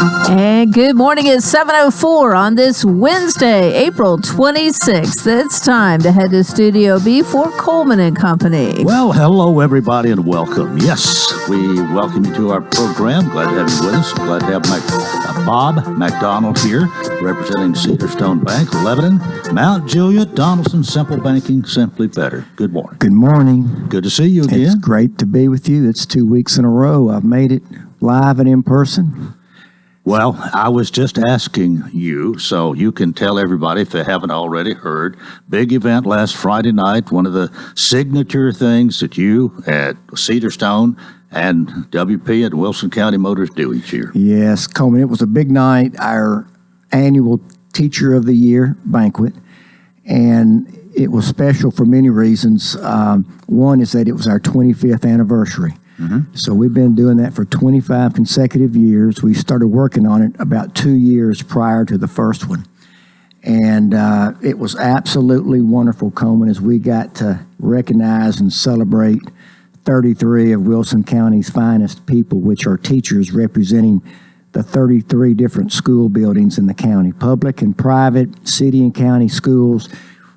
And good morning. It's 7:04 on this Wednesday, April 26th. It's time to head to Studio B for Coleman and Company. Well, hello, everybody, and welcome. Yes, we welcome you to our program. Glad to have you with us. Glad to have Bob McDonald here, representing Cedarstone Bank, Lebanon, Mount Juliet, Donaldson, Simple Banking, Simply Better. Good morning. Good morning. Good to see you again. It's great to be with you. It's 2 weeks in a row. I've made it live and in person. Well, I was just asking you, so you can tell everybody if they haven't already heard. Big event last Friday night, one of the signature things that you at Cedarstone and WP at Wilson County Motors do each year. Yes, Coleman, it was a big night, our annual Teacher of the Year banquet, and it was special for many reasons. One is that it was our 25th anniversary. So we've been doing that for 25 consecutive years. We started working on it about 2 years prior to the first one. And it was absolutely wonderful, Coleman, as we got to recognize and celebrate 33 of Wilson County's finest people, which are teachers representing the 33 different school buildings in the county, public and private, city and county schools.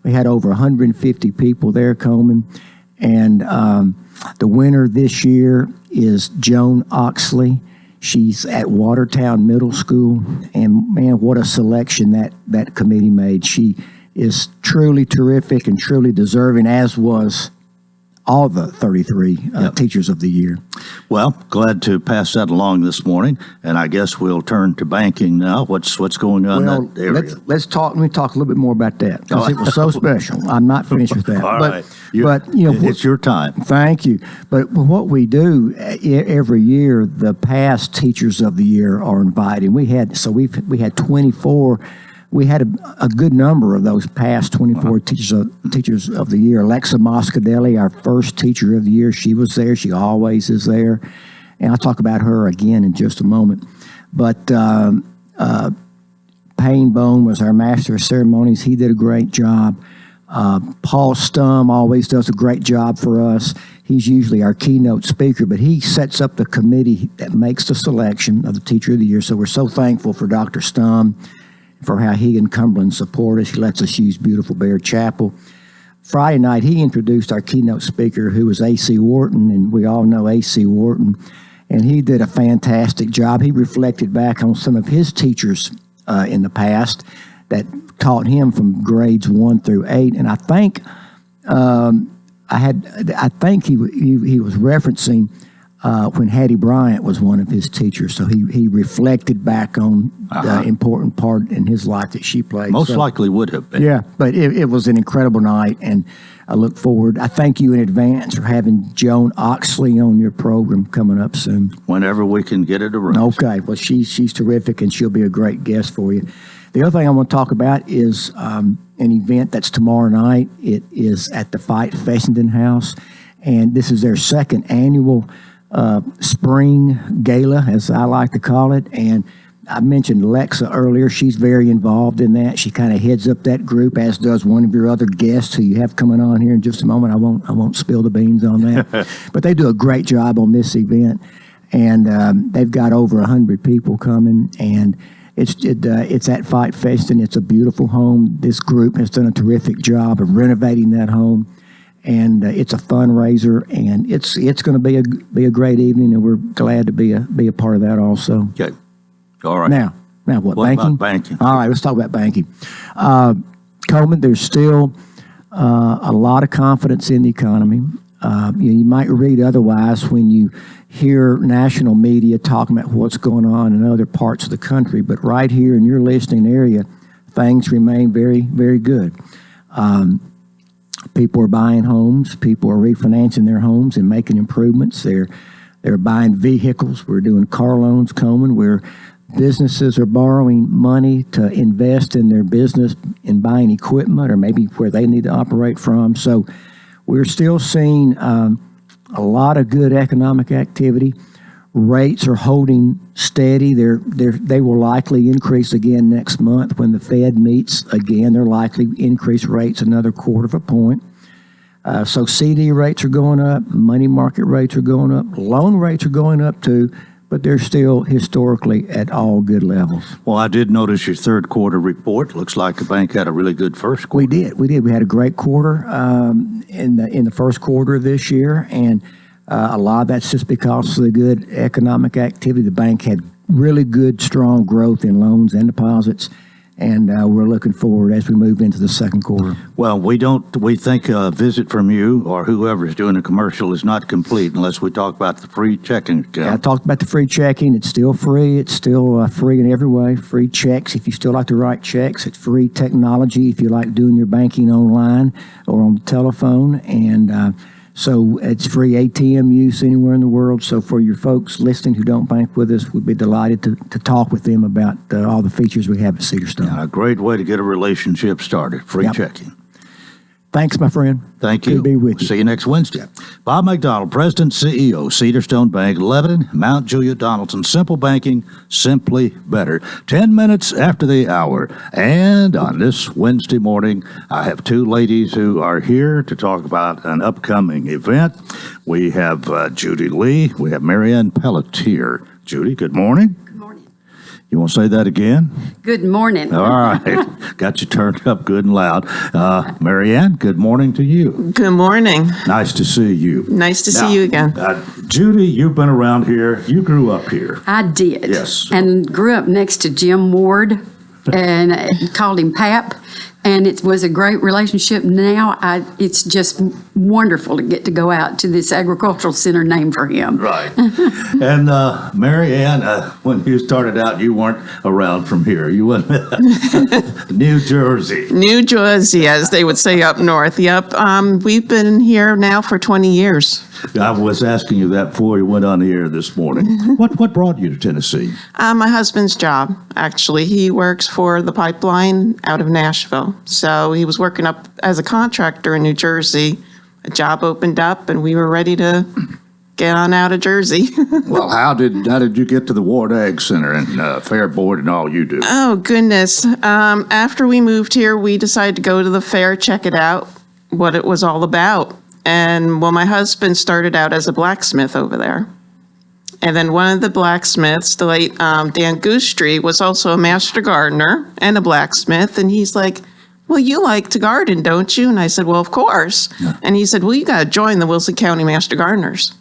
We had over 150 people there, Coleman. And the winner this year is Joan Oxley. She's at Watertown Middle School, and man, what a selection that committee made. She is truly terrific and truly deserving, as was all the 33 Teachers of the Year. Well, glad to pass that along this morning, and I guess we'll turn to banking now. What's going on in that area? Let me talk a little bit more about that, because it was so special. I'm not finished with that. All right. But you know, it's your time. Thank you. But what we do every year, the past Teachers of the Year are invited. We had 24. We had a good number of those past 24 teachers of the year. Alexa Moscadelli, our first Teacher of the Year, she was there. She always is there. And I'll talk about her again in just a moment. But Payne Bone was our Master of Ceremonies. He did a great job. Paul Stum always does a great job for us. He's usually our keynote speaker, but he sets up the committee that makes the selection of the Teacher of the Year. So we're so thankful for Dr. Stum, for how he and Cumberland support us. He lets us use beautiful Bear Chapel. Friday night, he introduced our keynote speaker, who was A.C. Wharton, and we all know A.C. Wharton, and he did a fantastic job. He reflected back on some of his teachers in the past that taught him from grades 1 through 8, and I think he was referencing when Hattie Bryant was one of his teachers, so he reflected back on the important part in his life that she played. Most likely would have been. Yeah, but it was an incredible night, and I look forward. I thank you in advance for having Joan Oxley on your program coming up soon. Whenever we can get it arranged. Okay, well, she's terrific, and she'll be a great guest for you. The other thing I want to talk about is an event that's tomorrow night. It is at the Fight Fessenden House, and this is their second annual spring gala, as I like to call it. And I mentioned Alexa earlier. She's very involved in that. She kind of heads up that group, as does one of your other guests who you have coming on here in just a moment. I won't spill the beans on that. But they do a great job on this event, and they've got over 100 people coming, and it's at Fight Fessenden. It's a beautiful home. This group has done a terrific job of renovating that home. And it's a fundraiser, and it's going to be a great evening, and we're glad to be a part of that also. Okay, all right. Now what banking? About banking? All right, let's talk about banking. Coleman, there's still a lot of confidence in the economy. You might read otherwise when you hear national media talking about what's going on in other parts of the country, but right here in your listening area, things remain very, very good. People are buying homes. People are refinancing their homes and making improvements. They're buying vehicles. We're doing car loans, Coleman, where businesses are borrowing money to invest in their business in buying equipment or maybe where they need to operate from. So we're still seeing a lot of good economic activity. Rates are holding steady. They will likely increase again next month when the Fed meets again. They're likely to increase rates another 1/4 point. So CD rates are going up, money market rates are going up, loan rates are going up too, but they're still historically at all good levels. Well, I did notice your third quarter report. Looks like the bank had a really good first quarter. We did. We had a great quarter in the first quarter of this year, and a lot of that's just because of the good economic activity. The bank had really good, strong growth in loans and deposits, and we're looking forward as we move into the second quarter. Well, we think a visit from you or whoever is doing a commercial is not complete unless we talk about the free checking account. I talked about the free checking. It's still free. It's still free in every way. Free checks if you still like to write checks. It's free technology if you like doing your banking online or on the telephone. And so it's free ATM use anywhere in the world. So for your folks listening who don't bank with us, we'd be delighted to talk with them about all the features we have at Cedar Stone. A great way to get a relationship started. Free checking. Thanks, my friend. Thank you. Good to be with you. See you next Wednesday. Bob McDonald, President, CEO, Cedar Stone Bank, Lebanon, Mount Juliet, Donaldson. Simple banking, simply better. 10 minutes after the hour. And on this Wednesday morning, I have two ladies who are here to talk about an upcoming event. We have Judy Lee. We have Marianne Pelletier. Judy, good morning. You want to say that again? Good morning. All right. Got you turned up good and loud. Marianne, good morning to you. Good morning. Nice to see you. Nice to see you again. Judy, you've been around here. You grew up here. I did. Yes. And grew up next to Jim Ward and called him Pap. And it was a great relationship. Now it's just wonderful to get to go out to this agricultural center named for him. Right. And Marianne, when you started out, you weren't around from here. You went New Jersey. New Jersey, as they would say up north. Yep. We've been here now for 20 years. I was asking you that before you went on the air this morning. What brought you to Tennessee? My husband's job, actually. He works for the pipeline out of Nashville. So he was working up as a contractor in New Jersey. A job opened up, and we were ready to get on out of Jersey. Well, how did you get to the Ward Ag Center and Fair Board and all you do? Oh, goodness. After we moved here, we decided to go to the fair, check it out, what it was all about. And well, my husband started out as a blacksmith over there. And then one of the blacksmiths, the late Dan Goostrey, was also a master gardener and a blacksmith. And he's like, well, you like to garden, don't you? And I said, well, of course. Yeah. And he said, well, you got to join the Wilson County Master Gardeners.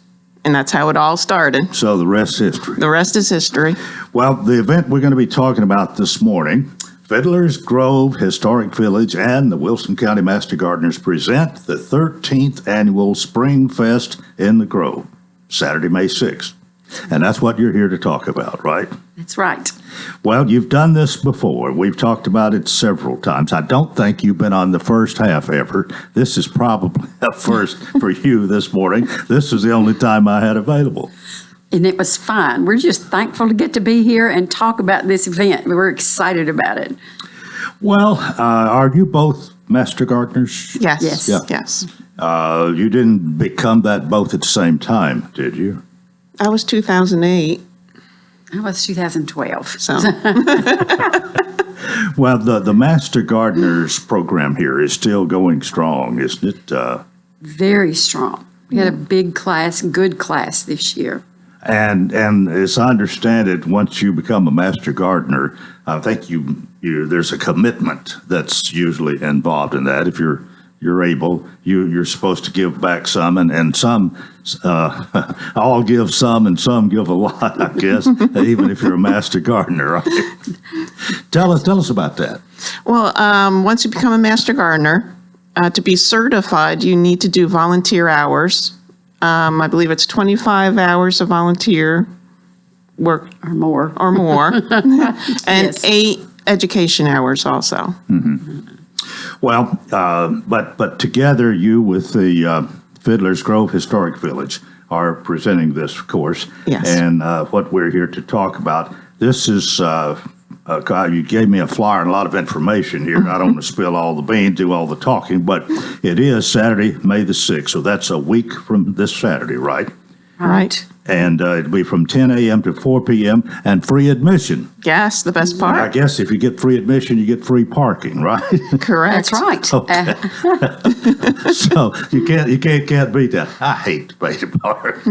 And that's how it all started. So the rest is history. The rest is history. Well, the event we're going to be talking about this morning, Fiddler's Grove Historic Village and the Wilson County Master Gardeners present the 13th Annual Spring Fest in the Grove, Saturday, May 6th. And that's what you're here to talk about, right? That's right. Well, you've done this before. We've talked about it several times. I don't think you've been on the first half ever. This is probably a first for you this morning. This is the only time I had available. And it was fun. We're just thankful to get to be here and talk about this event. We're excited about it. Well, are you both master gardeners? Yes. Yes. Yeah. Yes. You didn't become that both at the same time, did you? I was 2008. I was 2012. So Well, the Master Gardeners program here is still going strong, isn't it? Very strong. We had a big class, good class this year. And as I understand it, once you become a Master Gardener, I think there's a commitment that's usually involved in that. If you're able, you're supposed to give back some, and some all give some, and some give a lot, I guess, even if you're a Master Gardener, right? Tell us about that. Well, once you become a Master Gardener, to be certified, you need to do volunteer hours. I believe it's 25 hours of volunteer work Or more. and Yes. 8 education hours also. Mm-hmm. Well, but together you with the Fiddler's Grove Historic Village are presenting this course. Yes. And what we're here to talk about, this is, you gave me a flyer and a lot of information here. I don't want to spill all the beans, do all the talking, but it is Saturday, May the 6th. So that's a week from this Saturday, right? Right. And it'll be from 10 a.m. to 4 p.m. and free admission. Yes, the best I part. guess if you get free admission, you get free parking, right? Correct. That's right. So you can't beat that. I hate to pay the park.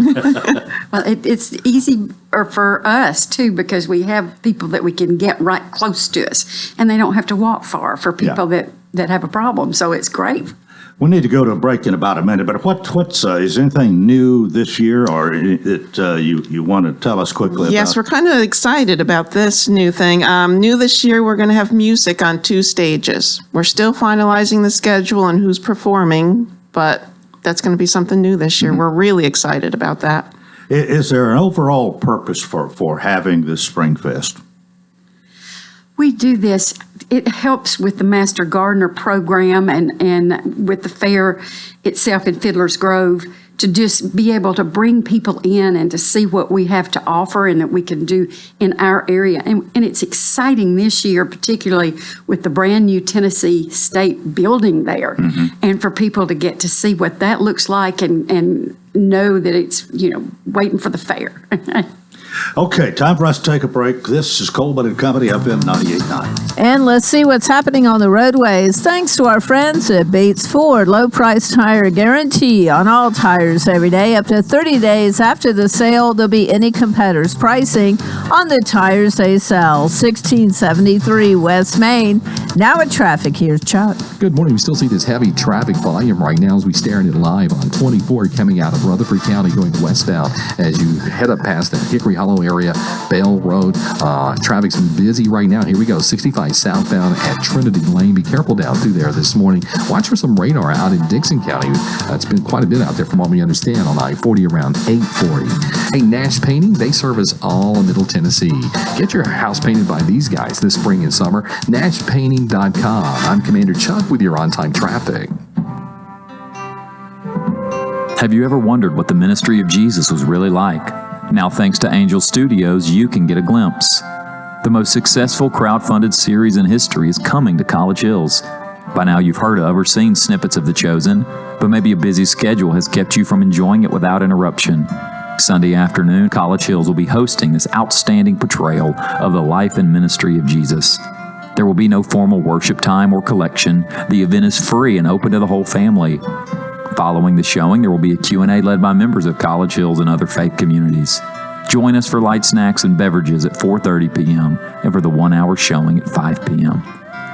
Well, it's easy for us too, because we have people that we can get right close to us, and they don't have to walk far for people that have a problem. So it's great. We need to go to a break in about a minute, but what's is anything new this year, or that you want to tell us quickly Yes, about? we're kind of excited about this new thing. New this year, we're going to have music on 2 stages. We're still finalizing the schedule and who's performing, but that's going to be something new this year. We're really excited about that. Is there an overall purpose for having this Spring Fest? We do this. It helps with the Master Gardener program and with the fair itself in Fiddler's Grove to just be able to bring people in and to see what we have to offer and that we can do in our area. And it's exciting this year, particularly with the brand new Tennessee State building there, and for people to get to see what that looks like and know that it's, waiting for the fair. Okay, time for us to take a break. This is Coleman and Company, FM 98.9. And let's see what's happening on the roadways. Thanks to our friends at Bates Ford. Low price tire guarantee on all tires every day. Up to 30 days after the sale, there'll be any competitor's pricing on the tires they sell. 1673 West Main. Now at traffic, here's Chuck. Good morning. We still see this heavy traffic volume right now as we stare at it live on 24 coming out of Rutherford County going westbound as you head up past the Hickory Hollow area, Bell Road. Traffic's busy right now. Here we go. 65 southbound at Trinity Lane. Be careful down through there this morning. Watch for some radar out in Dixon County. It's been quite a bit out there from what we understand on I-40 around 840. Hey, Nash Painting, they service all of Middle Tennessee. Get your house painted by these guys this spring and summer. NashPainting.com. I'm Commander Chuck with your on-time traffic. Have you ever wondered what the ministry of Jesus was really like? Now, thanks to Angel Studios, you can get a glimpse. The most successful crowd-funded series in history is coming to College Hills. By now you've heard of or seen snippets of The Chosen, but maybe a busy schedule has kept you from enjoying it without interruption. Sunday afternoon, College Hills will be hosting this outstanding portrayal of the life and ministry of Jesus. There will be no formal worship time or collection. The event is free and open to the whole family. Following the showing, there will be a Q&A led by members of College Hills and other faith communities. Join us for light snacks and beverages at 4:30 p.m. and for the 1-hour showing at 5 p.m.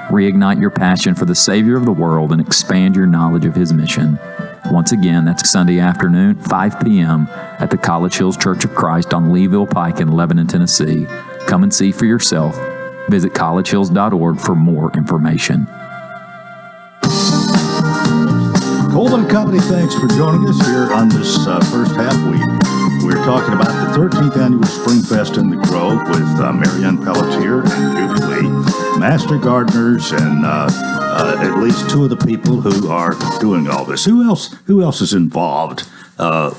Reignite your passion for the Savior of the world and expand your knowledge of His mission. Once again, that's Sunday afternoon, 5 p.m. at the College Hills Church of Christ on Leeville Pike in Lebanon, Tennessee. Come and see for yourself. Visit collegehills.org for more information. Coleman Company, thanks for joining us here on this first half week. We're talking about the 13th Annual Spring Fest in the Grove with Marianne Pelletier and Judy Lee, Master Gardeners, and at least 2 of the people who are doing all this. Who else is involved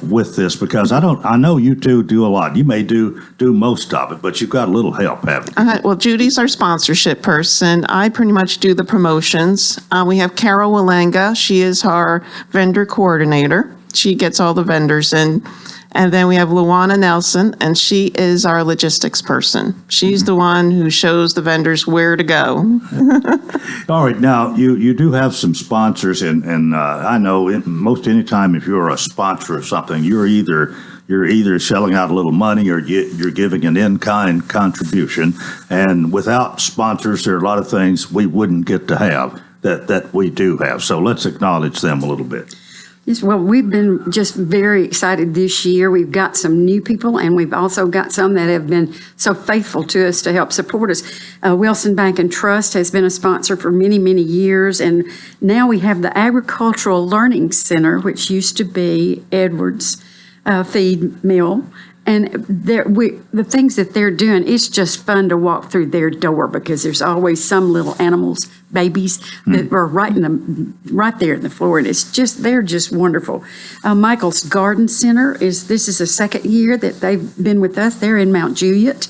with this? Because I know you two do a lot. You may do most of it, but you've got a little help, haven't you? Well, Judy's our sponsorship person. I pretty much do the promotions. We have Carol Walanga. She is our vendor coordinator. She gets all the vendors in. And then we have Luana Nelson, and she is our logistics person. She's the one who shows the vendors where to go. All right, now you do have some sponsors, and I know most any time if you're a sponsor of something, you're either shelling out a little money or you're giving an in-kind contribution. And without sponsors, there are a lot of things we wouldn't get to have that we do have. So let's acknowledge them a little bit. Yes, well, we've been just very excited this year. We've got some new people, and we've also got some that have been so faithful to us to help support us. Wilson Bank and Trust has been a sponsor for many, many years, and now we have the Agricultural Learning Center, which used to be Edwards Feed Mill. And the things that they're doing, it's just fun to walk through their door because there's always some little animals, babies, that are right there in the floor. And they're just wonderful. Michael's Garden Center this is the second year that they've been with us. They're in Mount Juliet.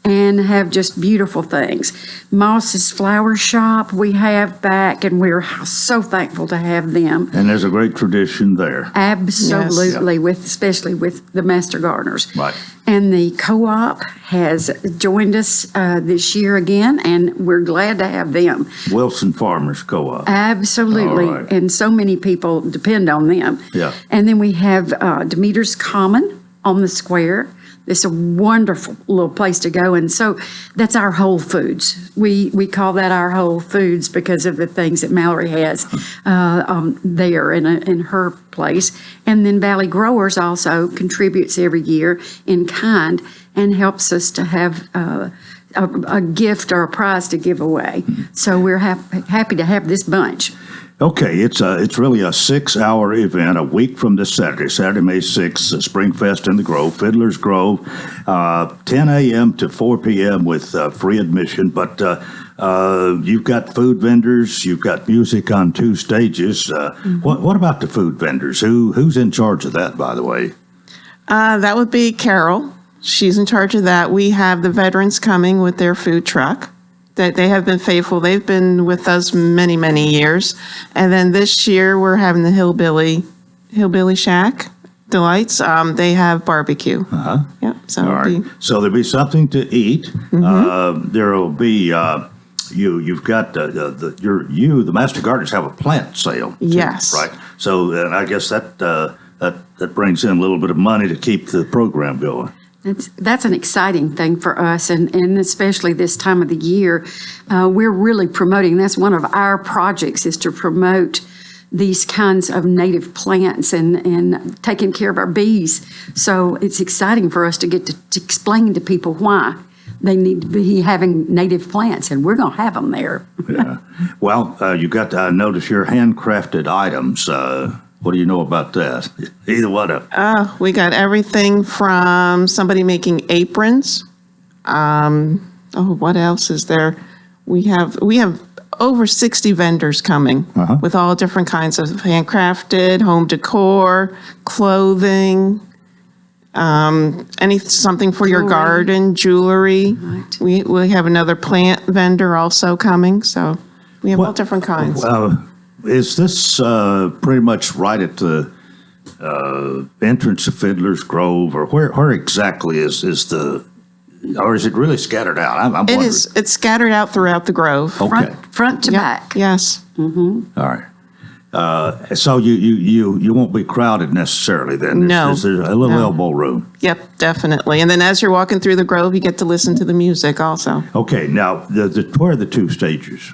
and have just beautiful things. Moss's Flower Shop we have back, and we're so thankful to have them. And there's a great tradition there. Absolutely, especially with the Master Gardeners. Right. And the co-op has joined us this year again, and we're glad to have them. Wilson Farmers Co-op. Absolutely. All right. And so many people depend on them. Yeah. And then we have Demeter's Common on the square. It's a wonderful little place to go. And so that's our Whole Foods. We call that our Whole Foods because of the things that Mallory has there in her place. And then Valley Growers also contributes every year in kind and helps us to have a gift or a prize to give away. So we're happy to have this bunch. Okay, it's really a 6-hour event, a week from this Saturday, May 6th, Springfest in the Grove, Fiddler's Grove, 10 a.m. to 4 p.m. with free admission. But you've got food vendors, you've got music on 2 stages. What about the food vendors? Who's in charge of that, by the way? That would be Carol. She's in charge of that. We have the veterans coming with their food truck. They have been faithful. They've been with us many, many years. And then this year we're having the Hillbilly Shack Delights. They have barbecue. Uh-huh. Yep. So All right. So there'll be something to eat. There'll be you've got the Master Gardeners have a plant sale. Too, yes. Right. So and I guess that brings in a little bit of money to keep the program going. That's an exciting thing for us, and especially this time of the year. We're really promoting, that's one of our projects, is to promote these kinds of native plants and taking care of our bees. So it's exciting for us to get to explain to people why they need to be having native plants, and we're going to have them there. Yeah. Well, you got to notice your handcrafted items. What do you know about that? Either one of them. we got everything from somebody making aprons. What else is there? We have over 60 vendors coming with all different kinds of handcrafted, home decor, clothing, something for your garden, jewelry. Right. We have another plant vendor also coming, so we have all different kinds. Is this pretty much right at the entrance of Fiddler's Grove, or where exactly is the, or is it really scattered out? I'm It wondering. is. It's scattered out throughout the grove. Okay. Front to back. Yes. All right. So you won't be crowded necessarily then. There's a little elbow room. Yep, definitely. And then as you're walking through the grove, you get to listen to the music also. Okay. Now, where are the 2 stages?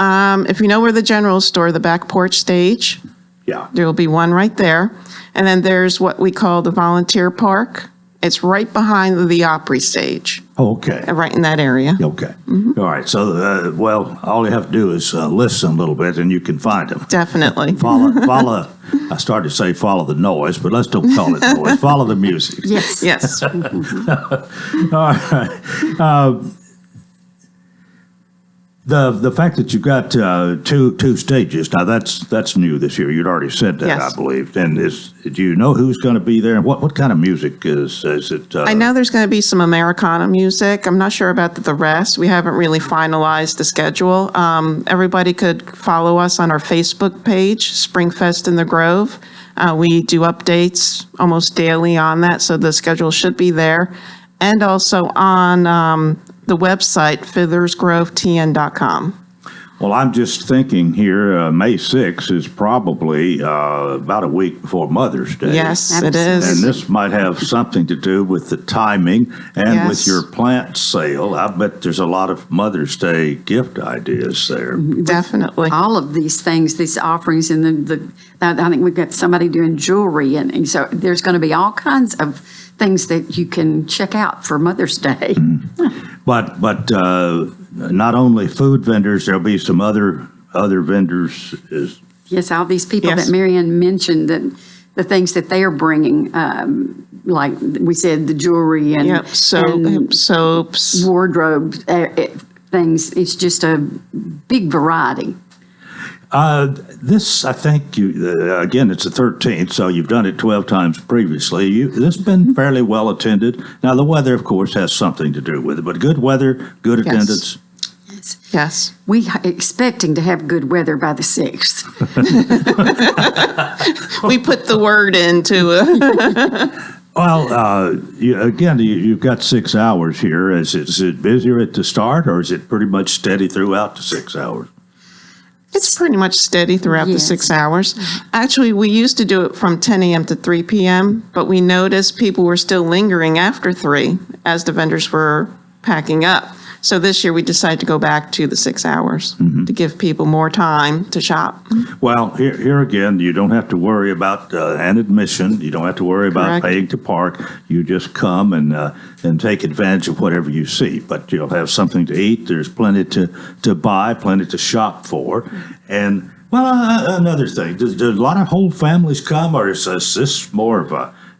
If you know where the general store, the back porch stage, Yeah. there will be one right there. And then there's what we call the volunteer park. It's right behind the Opry stage, Oh, okay. right in that area. Okay. All right. So, all you have to do is listen a little bit, and you can find them. Definitely. Follow. I started to say follow the noise, but let's don't call it noise. Follow the music. Yes. Yes. All right. The fact that you've got two stages, now that's new this year. You'd already said that, Yes. I believe. And do you know who's going to be there? What kind of music is it? I know there's going to be some Americana music. I'm not sure about the rest. We haven't really finalized the schedule. Everybody could follow us on our Facebook page, Springfest in the Grove. We do updates almost daily on that, so the schedule should be there. And also on the website, fiddlersgrovetn.com. Well, I'm just thinking here, May 6th is probably about a week before Mother's Day. Yes, it Absolutely. is. And this might have something to do with the timing and with Yes. your plant sale. I bet there's a lot of Mother's Day gift ideas there. Definitely. All of these things, these offerings, and I think we've got somebody doing jewelry, and so there's going to be all kinds of things that you can check out for Mother's Day. But not only food vendors, there'll be some other vendors. Yes, all these people Yes. that Marianne mentioned, that the things that they are bringing, like we said, the jewelry and, Yep, and soaps. wardrobe things. It's just a big variety. This, I think, again, it's the 13th, so you've done it 12 times previously. This has been fairly well attended. Now, the weather, of course, has something to do with it, but good weather, good attendance. Yes. We are expecting to have good weather by the 6th. We put the word into it. Well, you've got 6 hours here. Is it busier at the start, or is it pretty much steady throughout the 6 hours? It's pretty much steady throughout the Yes. 6 hours. Actually, we used to do it from 10 a.m. to 3 p.m., but we noticed people were still lingering after 3 as the vendors were packing up. So this year we decided to go back to the 6 hours to give people more time to shop. Well, here again, you don't have to worry about an admission. You don't have to worry about Correct. paying to park. You just come and take advantage of whatever you see. But you'll have something to eat. There's plenty to buy, plenty to shop for. And, well, another thing, does a lot of whole families come, or is this more of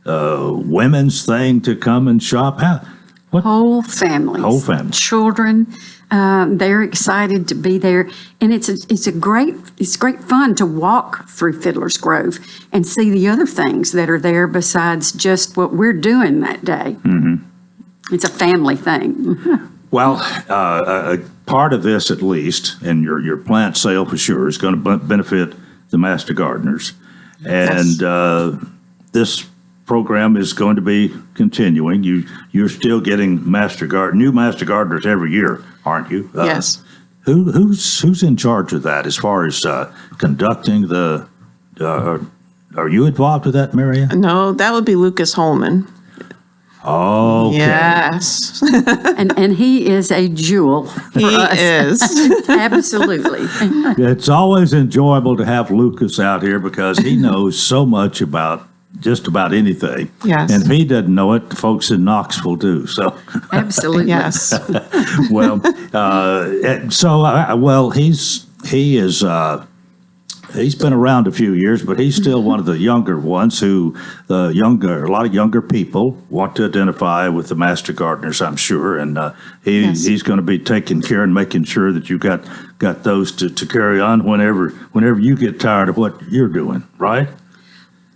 a women's thing to come and shop? Whole families. Whole families. Children, they're excited to be there. And it's great fun to walk through Fiddler's Grove and see the other things that are there besides just what we're doing that day. Mm-hmm. It's a family thing. Well, a part of this, at least, and your plant sale for sure, is going to benefit the Master Gardeners. And this program is going to be continuing. You're still getting new Master Gardeners every year, aren't you? Yes. Who's in charge of that as far as conducting the? Are you involved with that, Marianne? No, that would be Lucas Holman. Okay. Yes, And he is a jewel. he is. Absolutely. It's always enjoyable to have Lucas out here because he knows so much about just about anything. Yes. And if he doesn't know it, the folks in Knoxville do. So, Absolutely. Yes. well, he's been around a few years, but he's still one of the younger ones a lot of younger people want to identify with the Master Gardeners, I'm sure. And he's going to be taking care and making sure that you've got those to carry on whenever you get tired of what you're doing, right?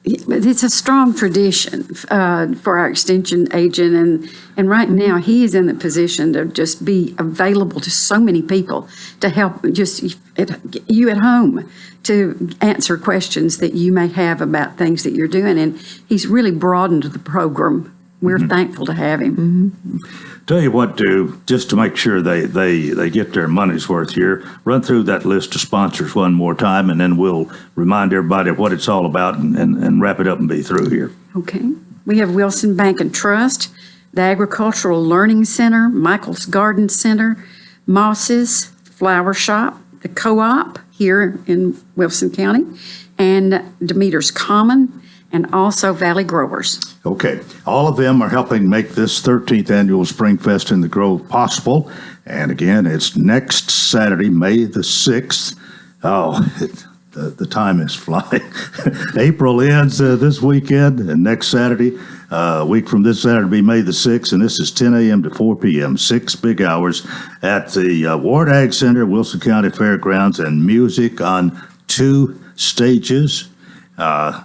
It's a strong tradition for our extension agent, and right now he is in the position to just be available to so many people to help you at home to answer questions that you may have about things that you're doing, and he's really broadened the program. We're thankful to have him. Tell you what, just to make sure they get their money's worth here, run through that list of sponsors one more time, and then we'll remind everybody of what it's all about and wrap it up and be through here. Okay. We have Wilson Bank and Trust, the Agricultural Learning Center, Michael's Garden Center, Moss's Flower Shop, the Co-op here in Wilson County, and Demeter's Common, and also Valley Growers. Okay, all of them are helping make this 13th annual Spring Fest in the Grove possible. And again, it's next Saturday, May the 6th. Oh, the time is flying. April ends this weekend, and next Saturday, a week from this Saturday, will be May the 6th, and this is 10 a.m. to 4 p.m., 6 big hours at the Ward Ag Center, Wilson County Fairgrounds, and music on 2 stages,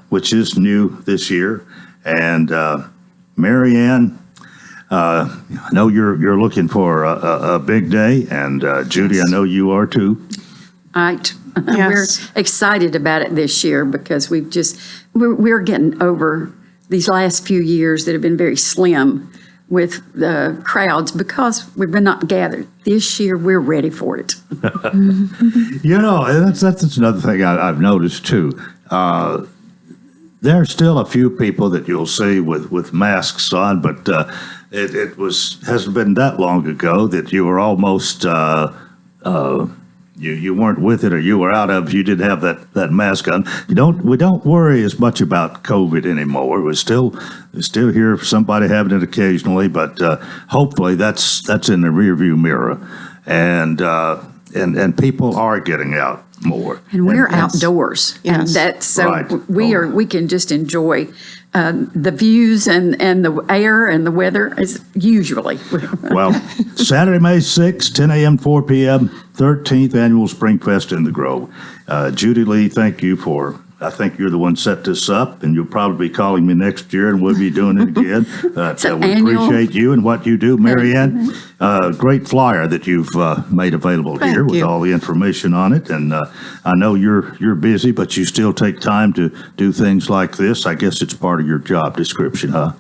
which is new this year. And Marianne, I know you're looking for a big day, and Judy, I know you are too. Right. Yes. We're excited about it this year because we're getting over these last few years that have been very slim with the crowds because we've been not gathered. This year, we're ready for it. You know, that's another thing I've noticed too. There are still a few people that you'll see with masks on, but it hasn't been that long ago that you were almost you weren't with it, or you were out of. You didn't have that mask on. We don't worry as much about COVID anymore. We still hear somebody having it occasionally, but hopefully that's in the rearview mirror. And and people are getting out more. And we're outdoors. Yes. And that's so Right. we can just enjoy the views and the air and the weather as usually. Well, Saturday, May 6th, 10 a.m., 4 p.m., 13th Annual Spring Fest in the Grove. Judy Lee, thank you I think you're the one set this up, and you'll probably be calling me next year, and we'll be doing it again. an We annual- appreciate you and what you do, Mary Ann. Great flyer that you've made available here with you. all the information on it. And I know you're busy, but you still take time to do things like this. I guess it's part of your job description, huh?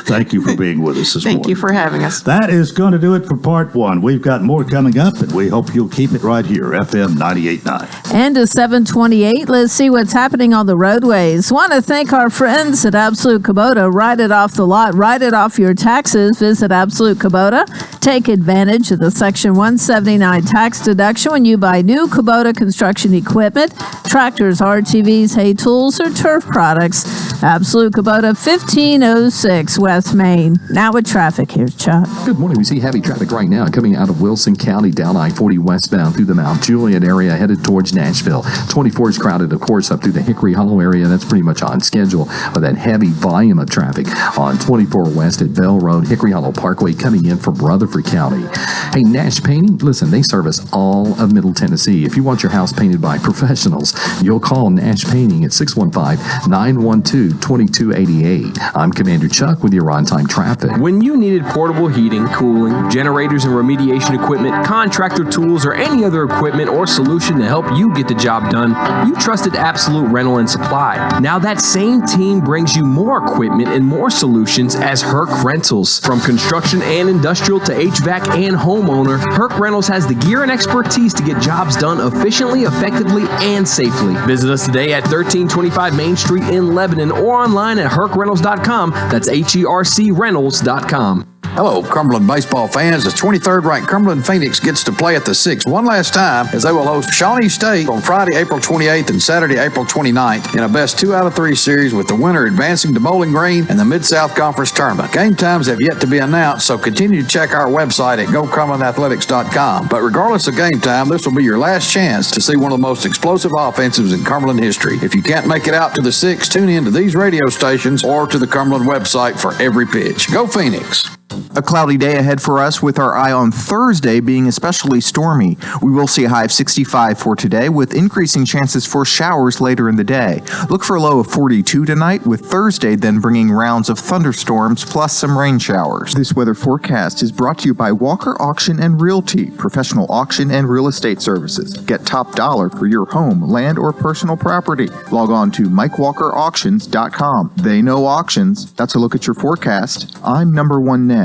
Thank you for being with us this morning. Thank you for having us. That is going to do it for part one. We've got more coming up, and we hope you'll keep it right here, FM 98.9. And to 728, let's see what's happening on the roadways. Want to thank our friends at Absolute Kubota. Write it off the lot. Write it off your taxes. Visit Absolute Kubota. Take advantage of the Section 179 tax deduction when you buy new Kubota construction equipment, tractors, RTVs, hay tools, or turf products. Absolute Kubota, 1506 West Main. Now with traffic, here's Chuck. Good morning. We see heavy traffic right now coming out of Wilson County down I-40 westbound through the Mount Juliet area headed towards Nashville. 24 is crowded, of course, up through the Hickory Hollow area. That's pretty much on schedule with that heavy volume of traffic on 24 west at Bell Road, Hickory Hollow Parkway coming in from Rutherford County. Hey, Nash Painting, listen, they service all of Middle Tennessee. If you want your house painted by professionals, you'll call Nash Painting at 615-912-2288. I'm Commander Chuck with your on-time traffic. When you needed portable heating, cooling, generators and remediation equipment, contractor tools, or any other equipment or solution to help you get the job done, you trusted Absolute Rental and Supply. Now that same team brings you more equipment and more solutions as Herc Rentals. From construction and industrial to HVAC and homeowner, Herc Rentals has the gear and expertise to get jobs done efficiently, effectively, and safely. Visit us today at 1325 Main Street in Lebanon or online at hercrentals.com. That's HERCRentals.com. Hello, Cumberland baseball fans. The 23rd ranked Cumberland Phoenix gets to play at the 6 one last time as they will host Shawnee State on Friday, April 28th and Saturday, April 29th in a best 2 out of 3 series with the winner advancing to Bowling Green and the Mid-South Conference Tournament. Game times have yet to be announced, so continue to check our website at gocumberlandathletics.com. But regardless of game time, this will be your last chance to see one of the most explosive offensives in Cumberland history. If you can't make it out to the 6, tune in to these radio stations or to the Cumberland website for every pitch. Go Phoenix! A cloudy day ahead for us with our eye on Thursday being especially stormy. We will see a high of 65 for today with increasing chances for showers later in the day. Look for a low of 42 tonight with Thursday then bringing rounds of thunderstorms plus some rain showers. This weather forecast is brought to you by Walker Auction and Realty, professional auction and real estate services. Get top dollar for your home, land, or personal property. Log on to MikeWalkerAuctions.com. They know auctions. That's a look at your forecast. I'm number one net.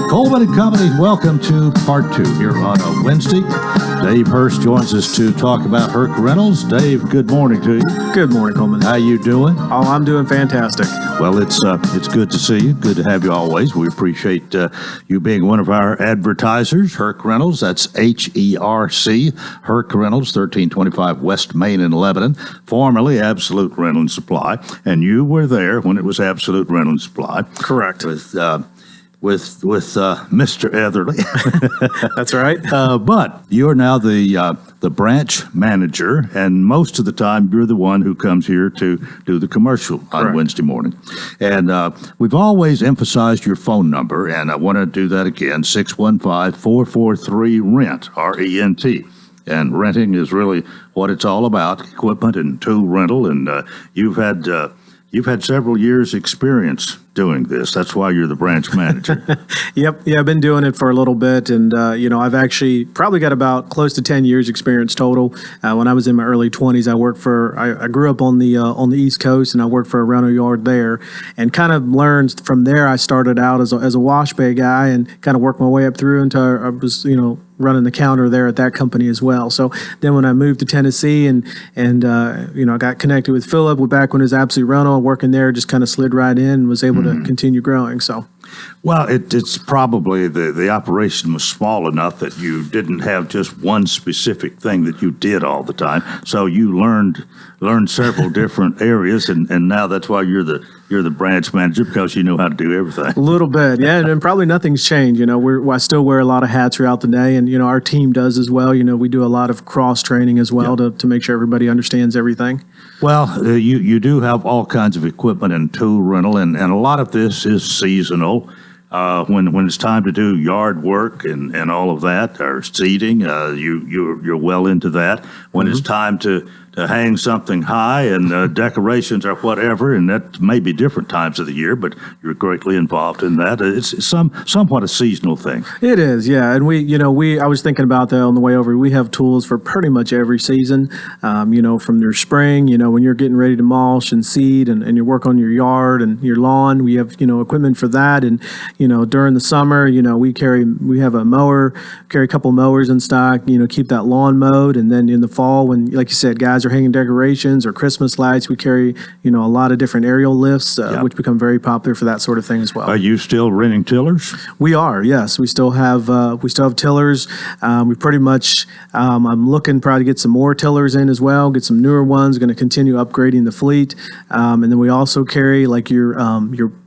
Coleman and Company, welcome to part 2 here on a Wednesday. Dave Hurst joins us to talk about Herc Rentals. Dave, good morning to you. Good morning, Coleman. How you doing? Oh, I'm doing fantastic. Well, it's good to see you. Good to have you always. We appreciate you being one of our advertisers. Herc Rentals, that's HERC, Herc Rentals, 1325 West Main in Lebanon, formerly Absolute Rental and Supply. And you were there when it was Absolute Rental and Supply. Correct. With Mr. Etherly. That's right. But you're now the branch manager, and most of the time you're the one who comes here to do the commercial on Wednesday morning. And we've always emphasized your phone number, and I want to do that again, 615-443-RENT, R-E-N-T. And renting is really what it's all about, equipment and tool rental, and you've had several years' experience doing this. That's why you're the branch manager. Yep. Yeah, I've been doing it for a little bit, and I've actually probably got about close to 10 years experience total. When I was in my early 20s, I grew up on the East Coast, and I worked for a rental yard there, and kind of learned from there. I started out as a wash bay guy, and kind of worked my way up through until I was running the counter there at that company as well. So then when I moved to Tennessee and got connected with Philip back when it was Absolute Rental, working there, just kind of slid right in and was able to continue growing. So. Well, it's probably the operation was small enough that you didn't have just one specific thing that you did all the time. So you learned several different areas, and now that's why you're the you're the branch manager because you know how to do everything. A little bit, yeah, and probably nothing's changed. I still wear a lot of hats throughout the day, and our team does as well. We do a lot of cross training as well to make sure everybody understands everything. Well, you do have all kinds of equipment and tool rental, and a lot of this is seasonal. When it's time to do yard work and all of that, or seeding, you're well into that. When it's time to hang something high and decorations or whatever, and that may be different times of the year, but you're greatly involved in that. It's somewhat a seasonal thing. It is, yeah. And I was thinking about that on the way over. We have tools for pretty much every season. From your spring, when you're getting ready to mulch and seed and you work on your yard and your lawn, we have equipment for that. And during the summer, we have a mower, carry a couple mowers in stock. Keep that lawn mowed. And then in the fall, when, like you said, guys are hanging decorations or Christmas lights, we carry a lot of different aerial lifts, which become very popular for that sort of thing as well. Are you still renting tillers? We are, yes. We still have tillers. We pretty much. I'm looking probably to get some more tillers in as well. Get some newer ones. Going to continue upgrading the fleet, and then we also carry like your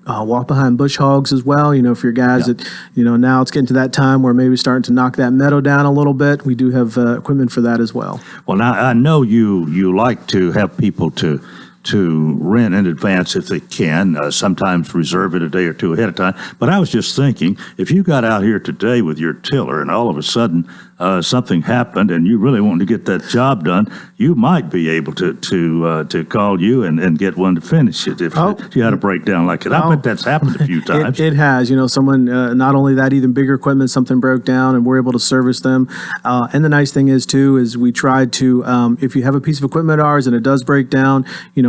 walk behind bush hogs as well. For your guys that now it's getting to that time where maybe starting to knock that meadow down a little bit. We do have equipment for that as well. Well, now I know you like to have people to rent in advance if they can, sometimes reserve it a day or two ahead of time. But I was just thinking, if you got out here today with your tiller and all of a sudden something happened and you really wanted to get that job done, you might be able to call you and get one to finish it if you had a breakdown like it. I bet that's happened a few times. It has. Someone, not only that, even bigger equipment, something broke down and we're able to service them. And the nice thing is, too, is we tried to, if you have a piece of equipment of ours and it does break down,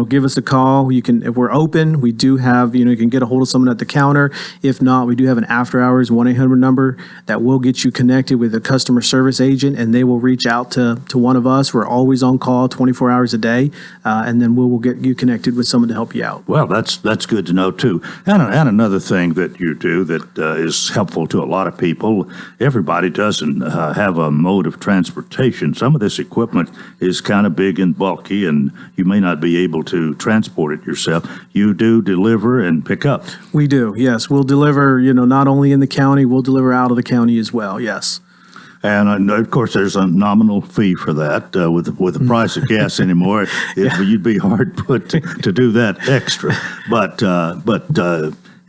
give us a call. You can, if we're open, we do have, you can get a hold of someone at the counter. If not, we do have an after hours 1-800 number that will get you connected with a customer service agent, and they will reach out to one of us. We're always on call 24 hours a day, and then we will get you connected with someone to help you out. Well, that's good to know, too. And another thing that you do that is helpful to a lot of people, everybody doesn't have a mode of transportation. Some of this equipment is kind of big and bulky, and you may not be able to transport it yourself. You do deliver and pick up. We do, yes. We'll deliver, not only in the county, we'll deliver out of the county as well, yes. And of course, there's a nominal fee for that. With the price of gas anymore, you'd be hard put to do that extra. But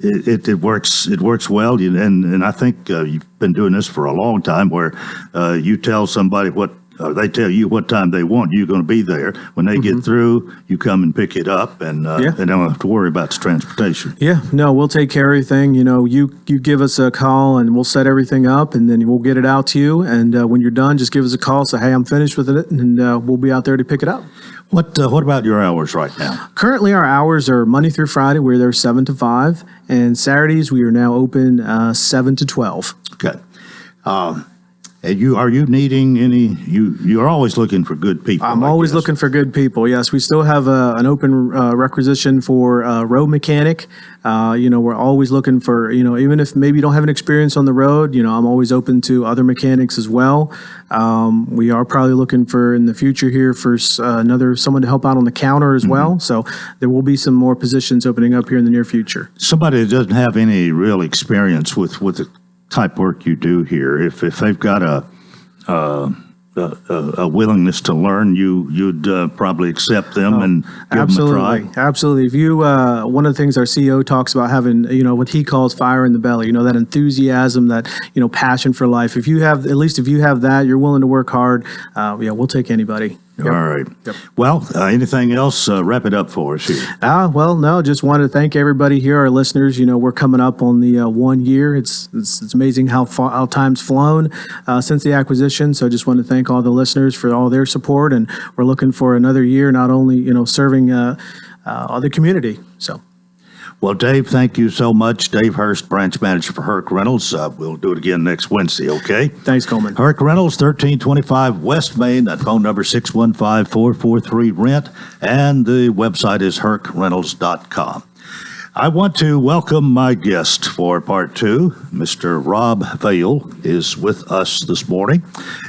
it works. It works well, and I think you've been doing this for a long time. Where you tell somebody what. They tell you what time they want you're going to be there. When they get through, you come and pick it up, and they don't have to worry about the transportation. Yeah, no, we'll take care of everything. You give us a call, and we'll set everything up, and then we'll get it out to you. And when you're done, just give us a call. Say, hey, I'm finished with it, and we'll be out there to pick it up. What about your hours right now? Currently, our hours are Monday through Friday. We're there 7 to 5, and Saturdays we are now open 7 to 12. Okay. Are you needing any? You're always looking for good people. I'm always looking for good people. Yes, we still have an open requisition for road mechanic. We're always looking for even if maybe you don't have an experience on the road. I'm always open to other mechanics as well. We are probably looking for in the future here for someone to help out on the counter as well. So there will be some more positions opening up here in the near future. Somebody that doesn't have any real experience with the type work you do here, if they've got a willingness to learn, you'd probably accept them and give them a try. Absolutely. If you one of the things our CEO talks about having, what he calls fire in the belly, that enthusiasm, that passion for life. If you have that, you're willing to work hard. We'll take anybody. Yep. All right. Yep. Well, anything else? Wrap it up for us here. Well, no, just wanted to thank everybody here, our listeners. We're coming up on the 1 year. It's amazing how time's flown since the acquisition. So just want to thank all the listeners for all their support, and we're looking for another year, not only serving the community. So. Well, Dave, thank you so much. Dave Hurst, branch manager for Herc Rentals. We'll do it again next Wednesday, okay? Thanks, Coleman. Herc Rentals, 1325 West Main. That phone number 615-443-RENT. And the website is hercrentals.com. I want to welcome my guest for part two. Mr. Rob Vail is with us this morning.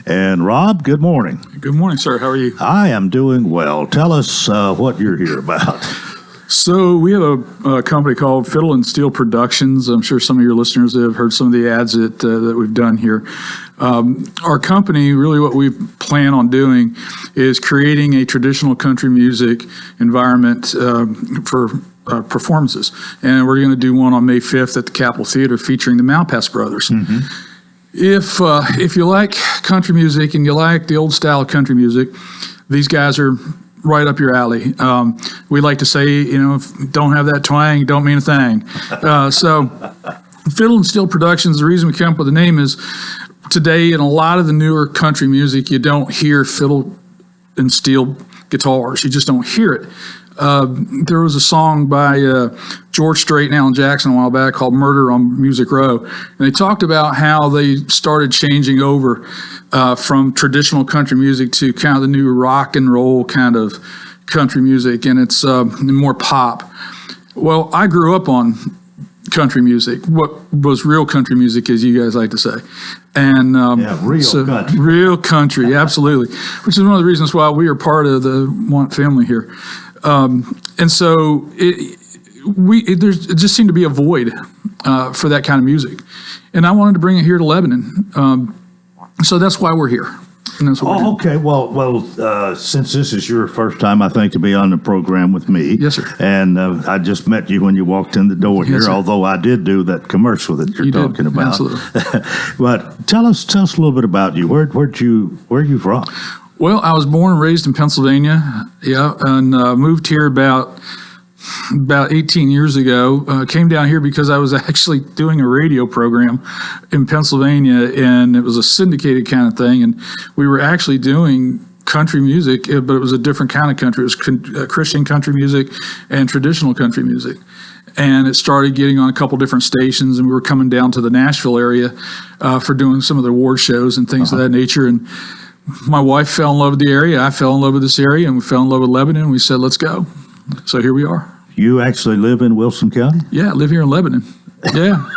And Rob, good morning. Good morning, sir. How are you? I am doing well. Tell us what you're here about. So we have a company called Fiddle and Steel Productions. I'm sure some of your listeners have heard some of the ads that we've done here. Our company, really what we plan on doing is creating a traditional country music environment for performances. And we're going to do one on May 5th at the Capitol Theater featuring the Malpass Brothers. Mm-hmm. If you like country music and you like the old style of country music, these guys are right up your alley. We like to say, if you don't have that twang, don't mean a thing. So Fiddle and Steel Productions, the reason we came up with the name is today in a lot of the newer country music, you don't hear fiddle and steel guitars. You just don't hear it. There was a song by George Strait and Alan Jackson a while back called Murder on Music Row. And they talked about how they started changing over from traditional country music to kind of the new rock and roll kind of country music, and it's more pop. Well, I grew up on country music, what was real country music, as you guys like to say. And country. Real country, absolutely, which is one of the reasons why we are part of the Want family here. And so it just seemed to be a void for that kind of music. And I wanted to bring it here to Lebanon. So that's why we're here. And that's what we're doing. Okay. Well, since this is your first time, I think, to be on the program with me. Yes, sir. And I just met you when you walked in the door here, sir. Although I did do that commercial that you're talking about. Absolutely. But tell us a little bit about you. Where are you from? Well, I was born and raised in Pennsylvania, and moved here about 18 years ago. Came down here because I was actually doing a radio program in Pennsylvania, and it was a syndicated kind of thing, and we were actually doing country music, but it was a different kind of country. It was Christian country music and traditional country music. And it started getting on a couple different stations, and we were coming down to the Nashville area for doing some of the award shows and things of that nature. And my wife fell in love with the area. I fell in love with this area, and we fell in love with Lebanon. And we said, let's go. So here we are. You actually live in Wilson County? Yeah, I live here in Lebanon. Yeah,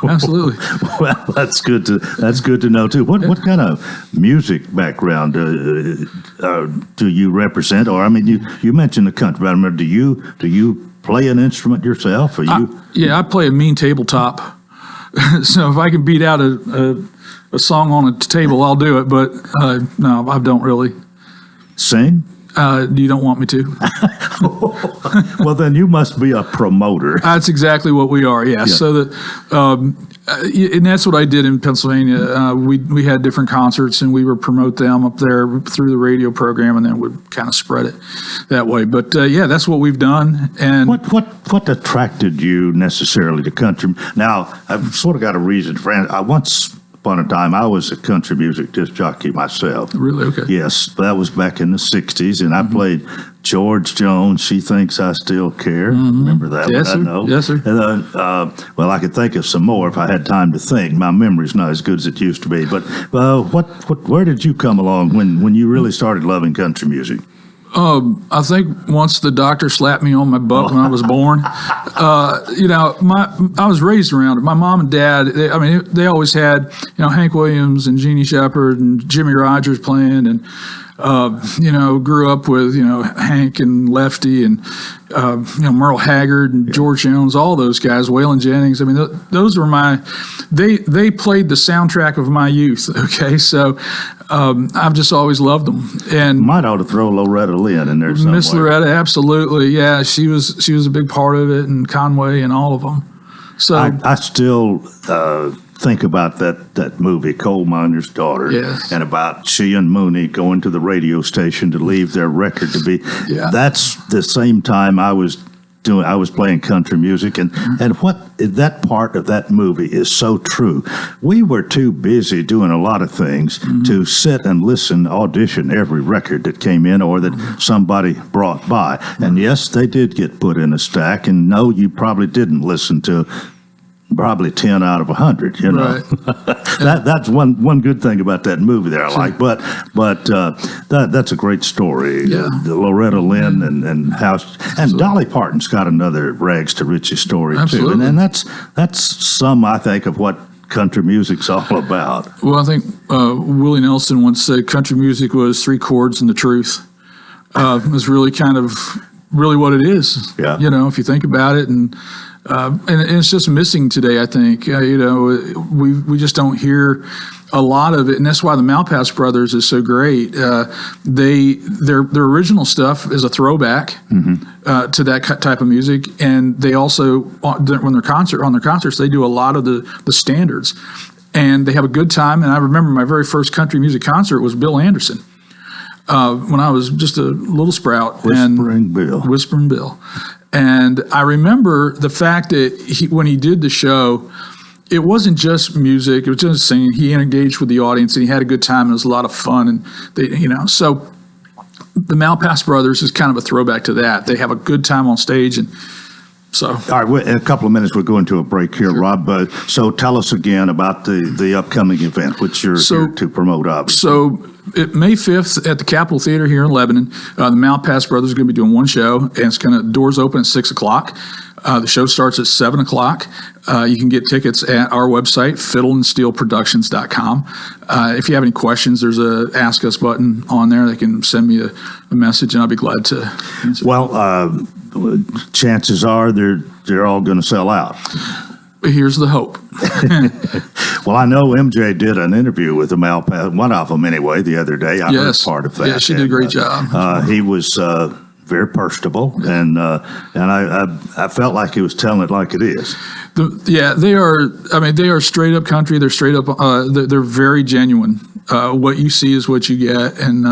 absolutely. Well, that's good to know too. What kind of music background do you represent? Or I mean, you mentioned the country, but I remember, do you play an instrument yourself? Or you? I play a mean tabletop. So if I can beat out a song on a table, I'll do it. But no, I don't really sing. You don't want me to? Well, then you must be a promoter. That's exactly what we are. Yeah. So and that's what I did in Pennsylvania. We had different concerts, and we would promote them up there through the radio program, and then would kind of spread it that way. But that's what we've done. And what attracted you necessarily to country? Now, I've sort of got a reason for it. Once upon a time, I was a country music disc jockey myself. Really? Okay. Yes, that was back in the 60s, and I played George Jones, She Thinks I Still Care. Remember that yes, one? Sir. I know. Yes, sir. And, well, I could think of some more if I had time to think. My memory's not as good as it used to be. But where did you come along when you really started loving country music? I think once the doctor slapped me on my butt when I was born. I was raised around it. My mom and dad, they always had, Hank Williams and Jeannie Shepherd and Jimmy Rogers playing, and grew up with, Hank and Lefty and, Merle Haggard and George Jones, all those guys, Waylon Jennings. I mean, those were they played the soundtrack of my youth. Okay. So, I've just always loved them. And might ought to throw Loretta Lynn in there somewhere. Miss Loretta, absolutely. Yeah. She was a big part of it, and Conway and all of them. So I still, think about that movie, Coal Miner's Daughter, yes. And about she and Mooney going to the radio station to leave their record to be. Yeah. That's the same time I was playing country music, and what that part of that movie is so true. We were too busy doing a lot of things to sit and listen, audition every record that came in or that somebody brought by. And yes, they did get put in a stack, and no, you probably didn't listen to probably 10 out of 100, Right. That's one good thing about that movie there I like, but that's a great story. Yeah. The Loretta Lynn and how, and Dolly Parton's got another rags to riches story Absolutely. too, and that's some, I think, of what country music's all about. Well, I think Willie Nelson once said country music was 3 chords and the truth. It was really kind of really what it is. Yeah. If you think about it, and it's just missing today. I think we just don't hear a lot of it, and that's why the Malpass brothers is so great. Their original stuff is a throwback to that type of music, and they also on their concerts they do a lot of the standards, and they have a good time. And I remember my very first country music concert was Bill Anderson. When I was just a little sprout. Whispering Bill. And I remember the fact that when he did the show, it wasn't just music, it was just singing. He engaged with the audience and he had a good time, and it was a lot of fun. And so the Malpass brothers is kind of a throwback to that. They have a good time on stage, and so. All right, in a couple of minutes, we're going to a break here, Rob. So tell us again about the upcoming event, which you're here to promote, obviously. So May 5th at the Capitol Theater here in Lebanon, the Malpass brothers are going to be doing one show, and it's doors open at 6 o'clock. The show starts at 7 o'clock. You can get tickets at our website, fiddleandsteelproductions.com. If you have any questions, there's a Ask Us button on there. They can send me a message, and I'll be glad to answer. Well, chances are they're all going to sell out. Here's the hope. Well, I know MJ did an interview with the Malpass, one of them anyway, the other day. I heard part of that. Yeah, she did a great job. He was very personable, and I felt like he was telling it like it is. They are. I mean, they are straight up country. They're straight up. They're very genuine. What you see is what you get, and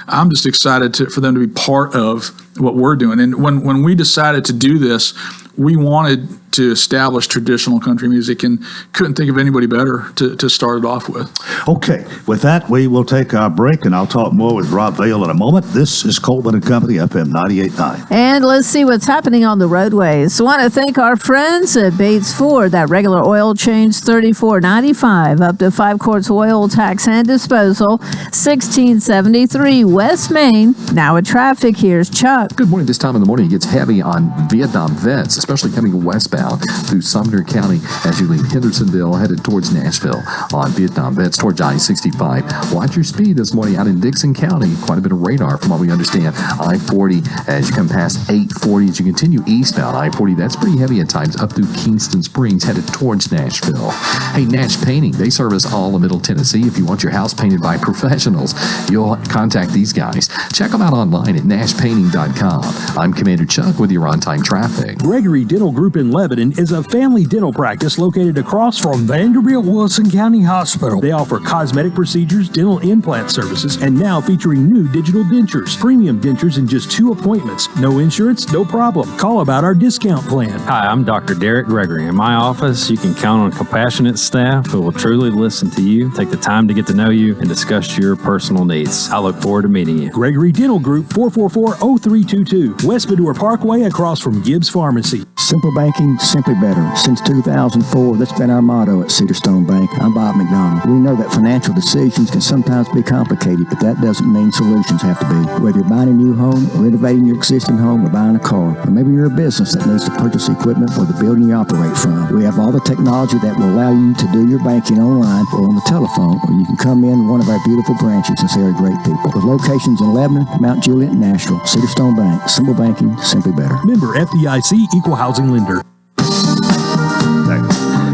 I'm just excited for them to be part of what we're doing. And when we decided to do this, we wanted to establish traditional country music and couldn't think of anybody better to start it off with. Okay, with that, we will take our break, and I'll talk more with Rob Vale in a moment. This is Coleman and Company, FM 98.9. And let's see what's happening on the roadways. So I want to thank our friends at Bates Ford. That regular oil change, $34.95, up to 5 quarts oil, tax and disposal, $16.73, West Main. Now with traffic, here's Chuck. Good morning. This time in the morning, it gets heavy on Vietnam vets, especially coming westbound through Sumner County as you leave Hendersonville headed towards Nashville. On Vietnam vets towards I-65. Watch your speed this morning out in Dixon County. Quite a bit of radar from what we understand. I-40 as you come past 840 as you continue eastbound. I-40, that's pretty heavy at times up through Kingston Springs headed towards Nashville. Hey, Nash Painting, they service all of Middle Tennessee. If you want your house painted by professionals, you'll contact these guys. Check them out online at nashpainting.com. I'm Commander Chuck with your on-time traffic. Gregory Dental Group in Lebanon is a family dental practice located across from Vanderbilt Wilson County Hospital. They offer cosmetic procedures, dental implant services, and now featuring new digital dentures. Premium dentures in just 2 appointments. No insurance, no problem. Call about our discount plan. Hi, I'm Dr. Derek Gregory. In my office, you can count on compassionate staff who will truly listen to you, take the time to get to know you, and discuss your personal needs. I look forward to meeting you. Gregory Dental Group, 444-0322, West Bador Parkway across from Gibbs Pharmacy. Simple banking, simply better. Since 2004, that's been our motto at Cedarstone Bank. I'm Bob McDonald. We know that financial decisions can sometimes be complicated, but that doesn't mean solutions have to be. Whether you're buying a new home, or renovating your existing home, or buying a car, or maybe you're a business that needs to purchase equipment for the building you operate from, we have all the technology that will allow you to do your banking online or on the telephone, or you can come in one of our beautiful branches and see our great people. With locations in Lebanon, Mount Juliet, and Nashville, Cedarstone Bank. Simple banking, simply better. Member FDIC, Equal Housing Lender.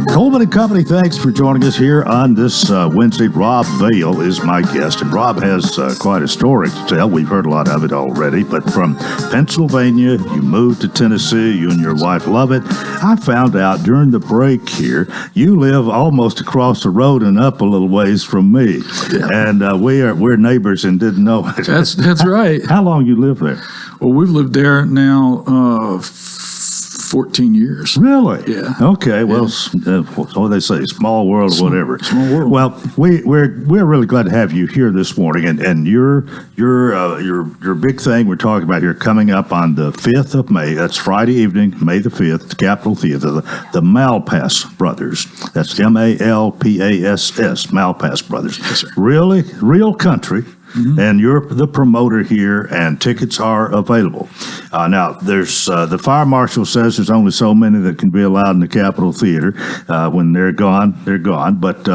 Coleman and Company, thanks for joining us here on this Wednesday. Rob Vale is my guest, and Rob has quite a story to tell. We've heard a lot of it already, but from Pennsylvania, you moved to Tennessee, you and your wife love it. I found out during the break here, you live almost across the road and up a little ways from me, and we're neighbors and didn't know it. That's right. How long you live there? Well, we've lived there now 14 years. Really? Yeah. Okay. Well, what do they say? Small world or whatever. Small world. Well, we're really glad to have you here this morning, and your big thing we're talking about here coming up on the 5th of May. That's Friday evening, May the 5th, the Capitol Theater, the Malpass Brothers. That's Malpass, Malpass Brothers. Yes, sir. Really, real country. Mm-hmm. And you're the promoter here, and tickets are available. Now, there's the fire marshal says there's only so many that can be allowed in the Capitol Theater. When they're gone, they're gone. But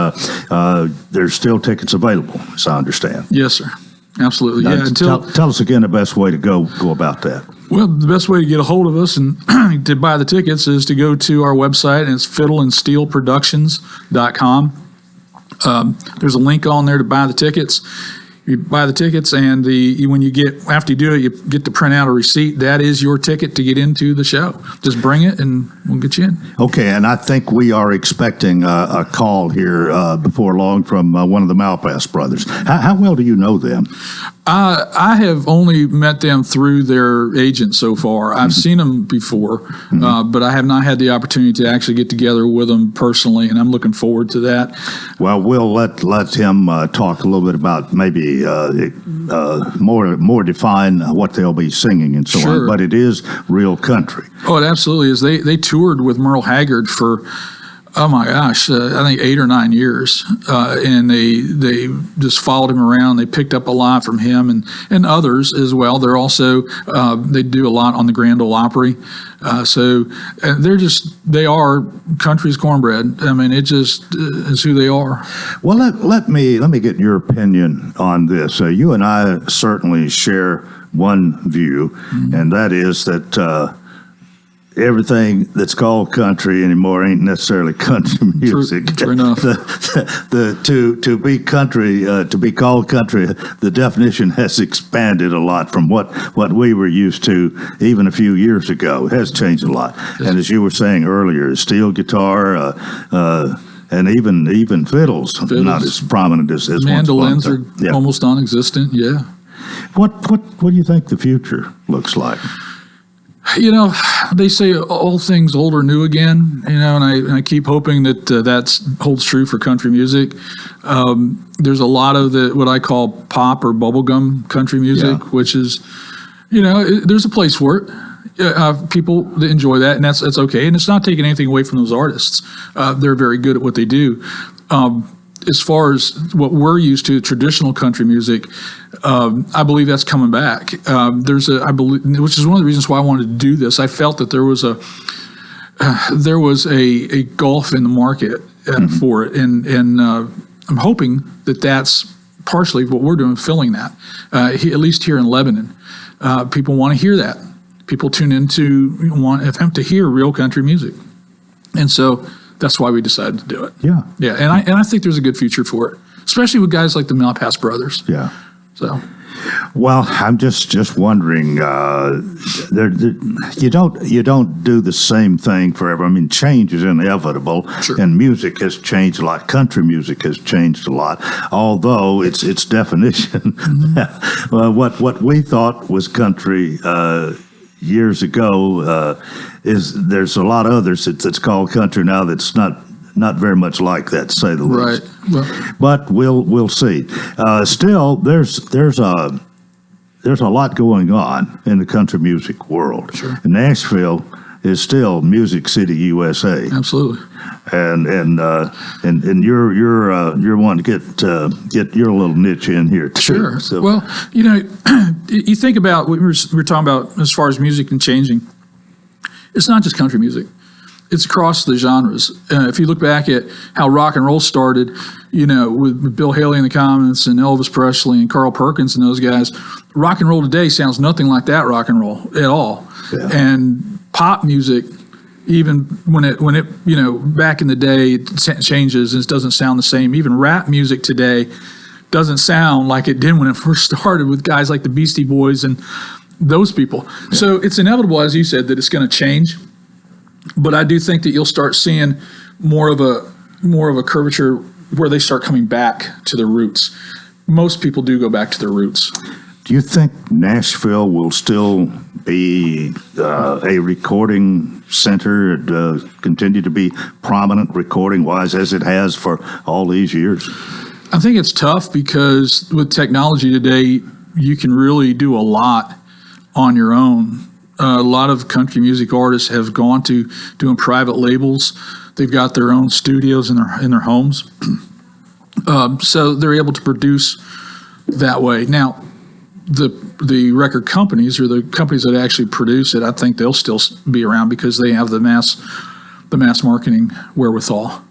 there's still tickets available, as I understand. Yes, sir. Absolutely. Now, tell us again the best way to go about that. Well, the best way to get a hold of us and to buy the tickets is to go to our website, and it's fiddleandsteelproductions.com. There's a link on there to buy the tickets. You buy the tickets, and after you do it, you get to print out a receipt. That is your ticket to get into the show. Just bring it, and we'll get you in. Okay, and I think we are expecting a call here before long from one of the Malpass brothers. How well do you know them? I have only met them through their agent so far. I've seen them before, but I have not had the opportunity to actually get together with them personally, and I'm looking forward to that. Well, we'll let him talk a little bit about maybe more define what they'll be singing and so on. But it is real country. Oh, it absolutely is. They toured with Merle Haggard for, oh my gosh, I think 8 or 9 years, and they just followed him around. They picked up a lot from him and others as well. They're also they do a lot on the Grand Ole Opry, so they are country's cornbread. I mean, it just is who they are. Well, let me get your opinion on this. You and I certainly share one view, and that is that. Everything that's called country anymore ain't necessarily country music. True enough. To be country, to be called country, the definition has expanded a lot from what we were used to even a few years ago. It has changed a lot. And as you were saying earlier, steel guitar, and even fiddles, not as prominent as mandolins once. are almost non-existent. Yeah. What do you think the future looks like? You know, they say all things old are new again, and I keep hoping that that holds true for country music. There's a lot of what I call pop or bubblegum country music, which is, there's a place for it. People that enjoy that, and that's okay. And it's not taking anything away from those artists. They're very good at what they do. As far as what we're used to, traditional country music, I believe that's coming back. I believe, which is one of the reasons why I wanted to do this. I felt that there was a gulf in the market for it, and I'm hoping that that's partially what we're doing, filling that. At least here in Lebanon, people want to hear that. People tune in to hear real country music, and so. That's why we decided to do it. Yeah. Yeah, and I think there's a good future for it, especially with guys like the Malpass brothers. Yeah. So. Well, I'm just wondering. You don't do the same thing forever. I mean, change is inevitable, and music has changed a lot. Country music has changed a lot, although its definition, what we thought was country. Years ago, there's a lot of others that's called country now that's not very much like that, to say the least. Right. But we'll see. Still, there's a lot going on in the country music world. Sure. And Nashville is still Music City, USA. Absolutely. And you're one to get your little niche in here too. Sure. So. Well, you think about what we were talking about as far as music and changing. It's not just country music; it's across the genres. If you look back at how rock and roll started, with Bill Haley and the Comets and Elvis Presley and Carl Perkins and those guys, rock and roll today sounds nothing like that rock and roll at all. Yeah. And pop music. Even when it back in the day it changes and it doesn't sound the same. Even rap music today doesn't sound like it did when it first started with guys like the Beastie Boys and those people. Yeah. So it's inevitable, as you said, that it's going to change. But I do think that you'll start seeing more of a curvature where they start coming back to their roots. Most people do go back to their roots. Do you think Nashville will still be a recording center, continue to be prominent recording-wise as it has for all these years? I think it's tough because with technology today, you can really do a lot on your own. A lot of country music artists have gone to doing private labels. They've got their own studios in their homes, so they're able to produce that way. Now, the record companies or the companies that actually produce it, I think they'll still be around because they have the mass marketing wherewithal.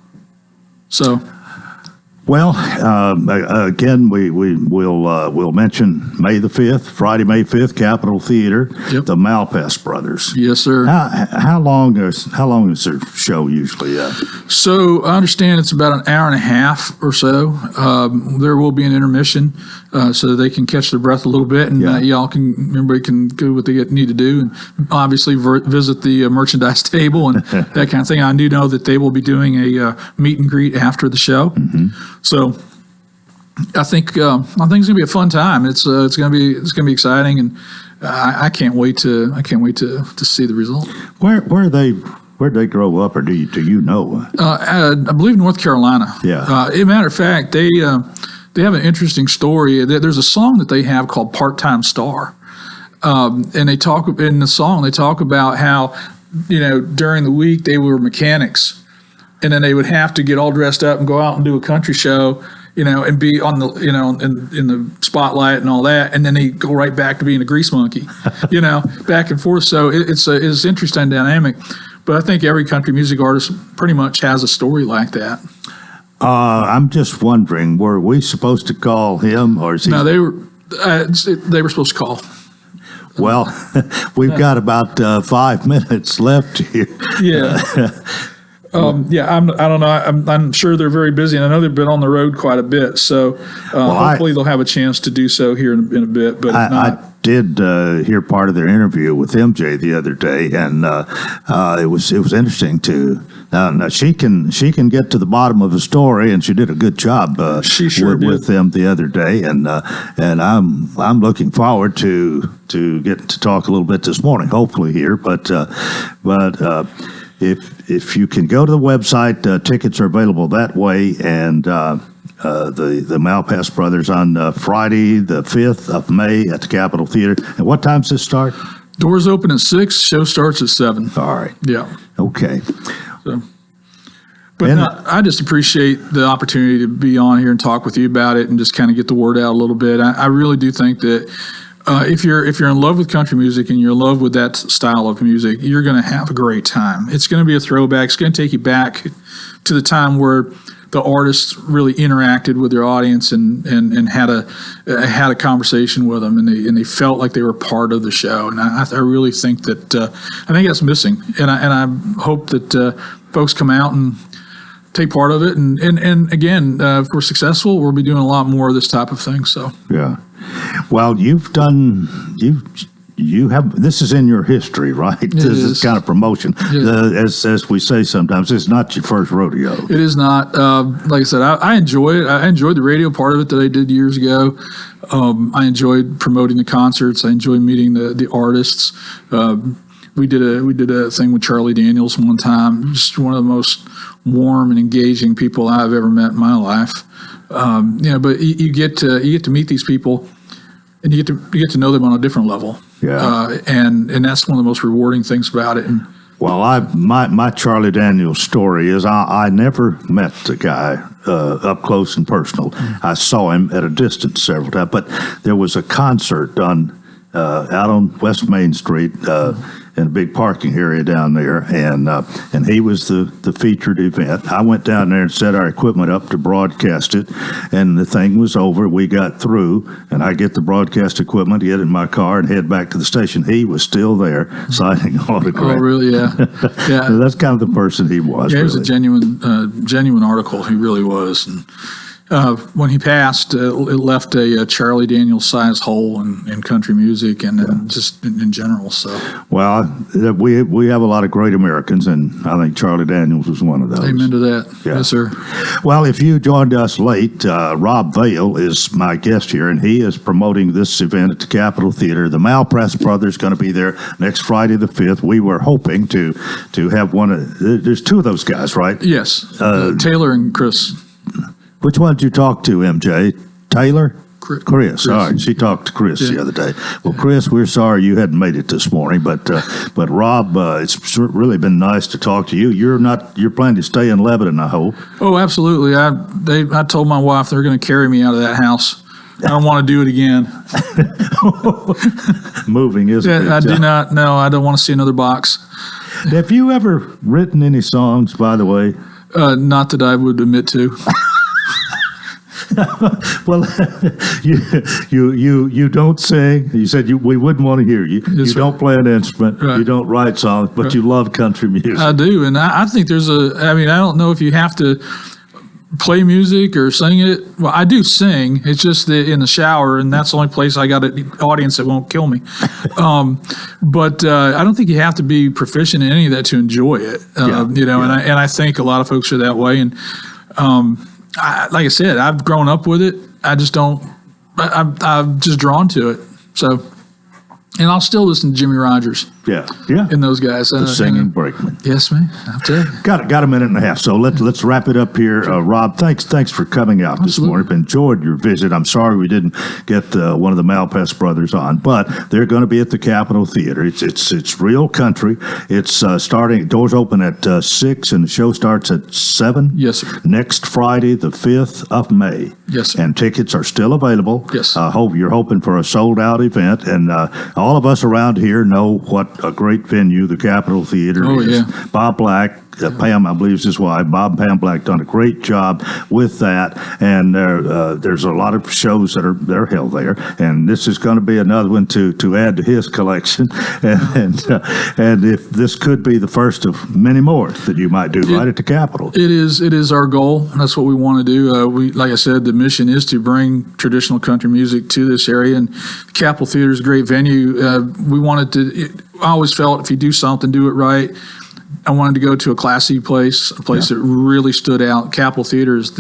So, Well, again, we'll mention May the 5th, Friday, May 5th, Capitol Theater, the Malpass Brothers. Yes, sir. How long is their show usually? So I understand it's about an hour and a half or so. There will be an intermission so they can catch their breath a little bit, and everybody can do what they need to do, and obviously visit the merchandise table and that kind of thing. I do know that they will be doing a meet and greet after the show. So I think it's going to be a fun time. It's going to be exciting, and I can't wait to see the result. Where'd they grow up, or do you know? I believe North Carolina. Yeah. As a matter of fact, they have an interesting story. There's a song that they have called "Part-Time Star," and they talk about how during the week they were mechanics. And then they would have to get all dressed up and go out and do a country show, and be on the, in the spotlight and all that. And then they go right back to being a grease monkey, back and forth. So it's an interesting dynamic. But I think every country music artist pretty much has a story like that. I'm just wondering, were we supposed to call him, or is he? No, they were supposed to call. Well, we've got about 5 minutes left here. Yeah. I don't know. I'm sure they're very busy, and I know they've been on the road quite a bit. So hopefully they'll have a chance to do so here in a bit. But I did hear part of their interview with MJ the other day, and it was interesting to. Now she can get to the bottom of the story, and she did a good job. She sure did. With them the other day, and I'm looking forward to getting to talk a little bit this morning. Hopefully here, but. If you can go to the website, tickets are available that way, and the Malpass Brothers on Friday, the 5th of May at the Capitol Theater. And what time does this start? Doors open at 6. Show starts at 7. All right. Yeah. Okay. So, but I just appreciate the opportunity to be on here and talk with you about it and just kind of get the word out a little bit. I really do think that. If you're in love with country music and you're in love with that style of music, you're going to have a great time. It's going to be a throwback. It's going to take you back to the time where the artists really interacted with their audience and had a conversation with them, and they felt like they were part of the show. And I really think that I think that's missing. And I hope that folks come out and take part of it. And again, if we're successful, we'll be doing a lot more of this type of thing. So yeah. Well, you have, this is in your history, right? This is kind of promotion. As we say sometimes, it's not your first rodeo. It is not. Like I said, I enjoy it. I enjoyed the radio part of it that I did years ago. I enjoyed promoting the concerts. I enjoyed meeting the artists. We did a thing with Charlie Daniels one time. Just one of the most warm and engaging people I've ever met in my life. But you get to meet these people, and you get to know them on a different level. Yeah. And that's one of the most rewarding things about it. And, well, my Charlie Daniels story is I never met the guy up close and personal. I saw him at a distance several times, but there was a concert done out on West Main Street in a big parking area down there, and he was the featured event. I went down there and set our equipment up to broadcast it, and the thing was over. We got through, and I get the broadcast equipment, get in my car, and head back to the station. He was still there signing autographs. Oh, really? Yeah. Yeah. That's kind of the person he was. Yeah, he was really. a genuine article. He really was. And when he passed, it left a Charlie Daniels-sized hole in country music and just in general. So, well, we have a lot of great Americans, and I think Charlie Daniels was one of those. Amen to that. Yeah. Yes, sir. Well, if you joined us late, Rob Vale is my guest here, and he is promoting this event at the Capitol Theater. The Malpass Brothers going to be there next Friday the 5th. We were hoping to have there's two of those guys, right? Yes, Taylor and Chris. Which one did you talk to, MJ? Taylor? Chris. All right, she talked to Chris the other day. Well, Chris, we're sorry you hadn't made it this morning, but Rob, it's really been nice to talk to you. You're planning to stay in Lebanon, I hope. Oh, absolutely. I told my wife they're going to carry me out of that house. I don't want to do it again. Moving is a big I do job. not. No, I don't want to see another box. Have you ever written any songs, by the way? Not that I would admit to. Well, you don't sing. You said we wouldn't want to hear you. Yes, You sir. don't play an instrument. Right. You don't write songs, but you love country music. I do, and I think there's I don't know if you have to play music or sing it. Well, I do sing. It's just that in the shower, and that's the only place I got an audience that won't kill me. But I don't think you have to be proficient in any of that to enjoy it. And I think a lot of folks are that way. And like I said, I've grown up with it. I just don't. I'm just drawn to it. So. And I'll still listen to Jimmy Rogers. Yeah. And those guys. The singing brakeman. Yes, man. I'll tell you. Got a minute and a half, so let's wrap it up here. Rob, thanks for coming out this morning. Enjoyed your visit. I'm sorry we didn't get one of the Malpass brothers on, but they're going to be at the Capitol Theater. It's real country. It's starting. Doors open at 6, and the show starts at 7. Yes, sir. Next Friday, the 5th of May. Yes, sir. And tickets are still available. Yes. You're hoping for a sold out event, and all of us around here know what a great venue the Capitol Theater is. Yeah. Bob Black, Pam, I believe is his wife, Bob and Pam Black, done a great job with that. And there's a lot of shows they're held there. And this is going to be another one to add to his collection. And if this could be the first of many more that you might do right at the Capitol. It is our goal. That's what we want to do. Like I said, the mission is to bring traditional country music to this area. And the Capitol Theater is a great venue. We wanted to, I always felt if you do something, do it right. I wanted to go to a classy place, a place that really stood out. Capitol Theater is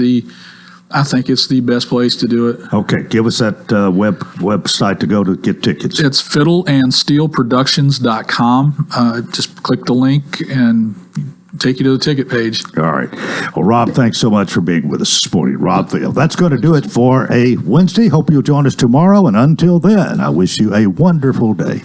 I think it's the best place to do it. Okay, give us that website to go to get tickets. It's fiddleandsteelproductions.com. Just click the link and take you to the ticket page. All right. Well, Rob, thanks so much for being with us this morning. Rob Field. That's going to do it for a Wednesday. Hope you'll join us tomorrow. And until then, I wish you a wonderful day.